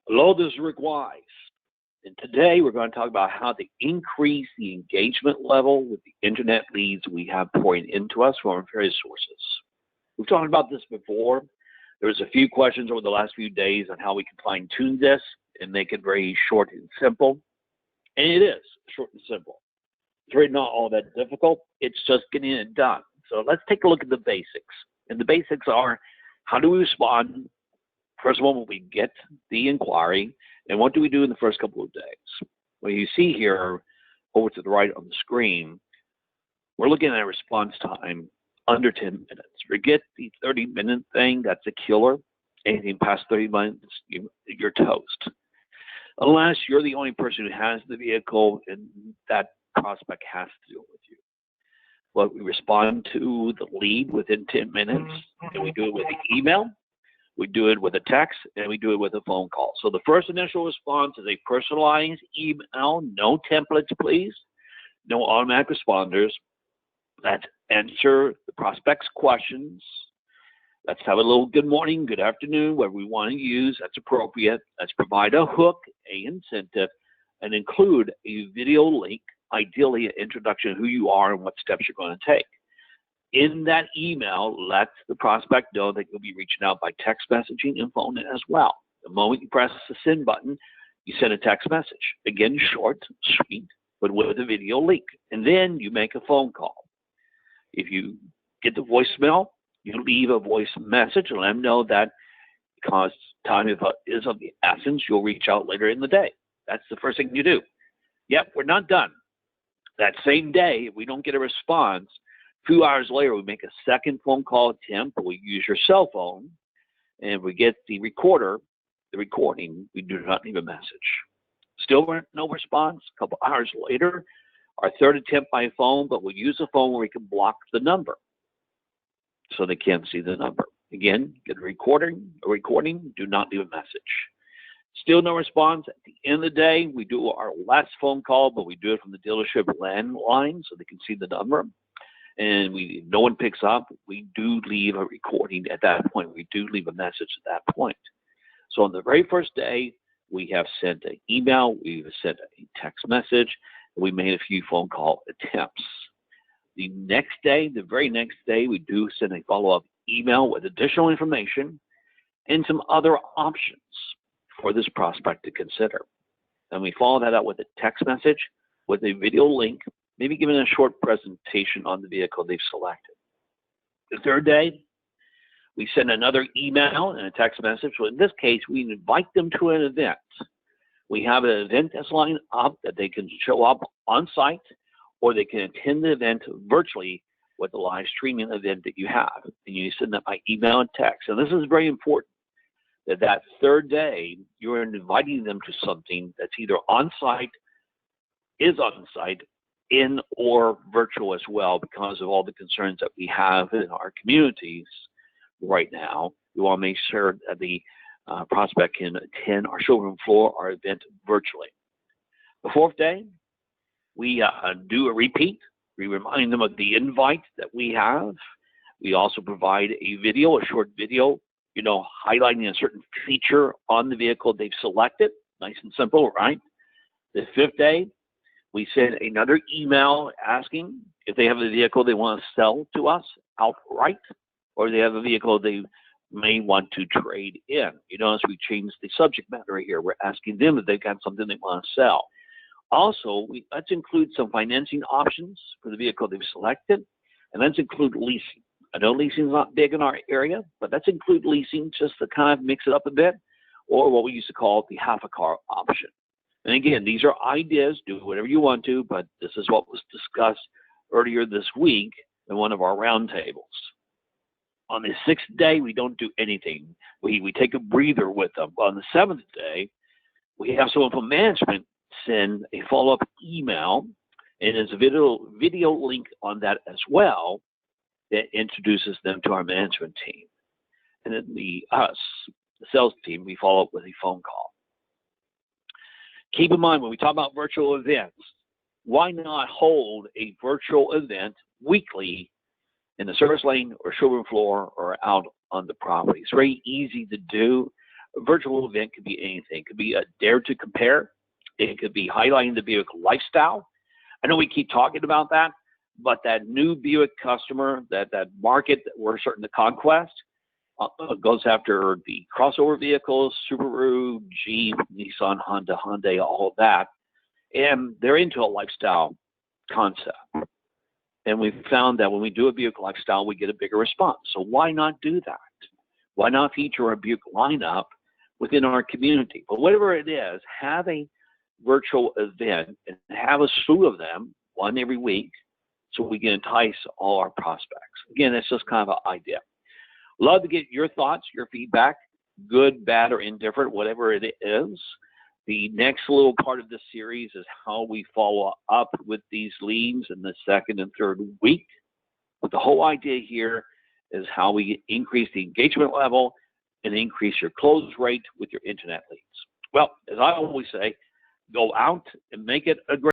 Hello, this is Rick Wise. And today we're going to talk about how to increase the engagement level with the internet leads we have pouring into us from various sources. We've talked about this before. There's a few questions over the last few days on how we can fine tune this and make it very short and simple. And it is short and simple. It's really not all that difficult. It's just getting it done. So let's take a look at the basics. And the basics are, how do we respond? First of all, when we get the inquiry, and what do we do in the first couple of days? Well, you see here over to the right on the screen, we're looking at a response time under 10 minutes. Forget the 30-minute thing. That's a killer. Anything past 30 minutes, you're toast. Unless you're the only person who has the vehicle and that prospect has to deal with you. Well, we respond to the lead within 10 minutes, and we do it with the email. We do it with a text, and we do it with a phone call. So the first initial response is a personalized email, no templates, please, no automatic responders. Let's answer the prospect's questions. Let's have a little good morning, good afternoon, whatever we want to use. That's appropriate. Let's provide a hook, an incentive, and include a video link, ideally an introduction of who you are and what steps you're going to take. In that email, let the prospect know that you'll be reaching out by text messaging and phone as well. The moment you press the send button, you send a text message. Again, short, sweet, but with a video link. And then you make a phone call. If you get the voicemail, you leave a voice message and let them know that because time is of the essence, you'll reach out later in the day. That's the first thing you do. Yep, we're not done. That same day, if we don't get a response, a few hours later, we make a second phone call attempt, but we use your cell phone, and we get the recording, we do not leave a message. Still no response. A couple hours later, our third attempt by phone, but we use a phone where we can block the number so they can't see the number. Again, get a recording, do not leave a message. Still no response. At the end of the day, we do our last phone call, but we do it from the dealership landline so they can see the number. And if no one picks up, we do leave a recording at that point. We do leave a message at that point. So on the very first day, we have sent an email, we've sent a text message, and we made a few phone call attempts. The next day, the very next day, we do send a follow-up email with additional information and some other options for this prospect to consider. And we follow that up with a text message with a video link, maybe giving a short presentation on the vehicle they've selected. The third day, we send another email and a text message. So in this case, we invite them to an event. We have an event that's lined up that they can show up on site, or they can attend the event virtually with the live streaming event that you have. And you send that by email and text. And this is very important, that third day, you're inviting them to something that's either on site, is on site, in or virtual as well, because of all the concerns that we have in our communities right now. We want to make sure that the prospect can attend our showroom floor, our event virtually. The fourth day, we do a repeat. We remind them of the invite that we have. We also provide a video, a short video, highlighting a certain feature on the vehicle they've selected. Nice and simple, right? The fifth day, we send another email asking if they have a vehicle they want to sell to us outright, or they have a vehicle they may want to trade in. You notice we changed the subject matter here. We're asking them if they've got something they want to sell. Also, let's include some financing options for the vehicle they've selected, and let's include leasing. I know leasing is not big in our area, but let's include leasing just to kind of mix it up a bit, or what we used to call the half a car option. And again, these are ideas. Do whatever you want to, but this is what was discussed earlier this week in one of our roundtables. On the sixth day, we don't do anything. We take a breather with them. On the seventh day, we have someone from management send a follow-up email, and there's a video link on that as well that introduces them to our management team. And then the sales team, we follow up with a phone call. Keep in mind, when we talk about virtual events, why not hold a virtual event weekly in the service lane or showroom floor or out on the property? It's very easy to do. A virtual event could be anything. It could be a dare to compare. It could be highlighting the Buick lifestyle. I know we keep talking about that, but that new Buick customer, that market that we're starting to conquest, goes after the crossover vehicles, Subaru, Jeep, Nissan, Honda, Hyundai, all of that. And they're into a lifestyle concept. And we've found that when we do a Buick lifestyle, we get a bigger response. So why not do that? Why not feature a Buick lineup within our community? But whatever it is, have a virtual event and have a slew of them, one every week, so we can entice all our prospects. Again, that's just kind of an idea. Love to get your thoughts, your feedback, good, bad, or indifferent, whatever it is. The next little part of this series is how we follow up with these leads in the second and third week. But the whole idea here is how we increase the engagement level and increase your close rate with your internet leads. Well, as I always say, go out and make it a great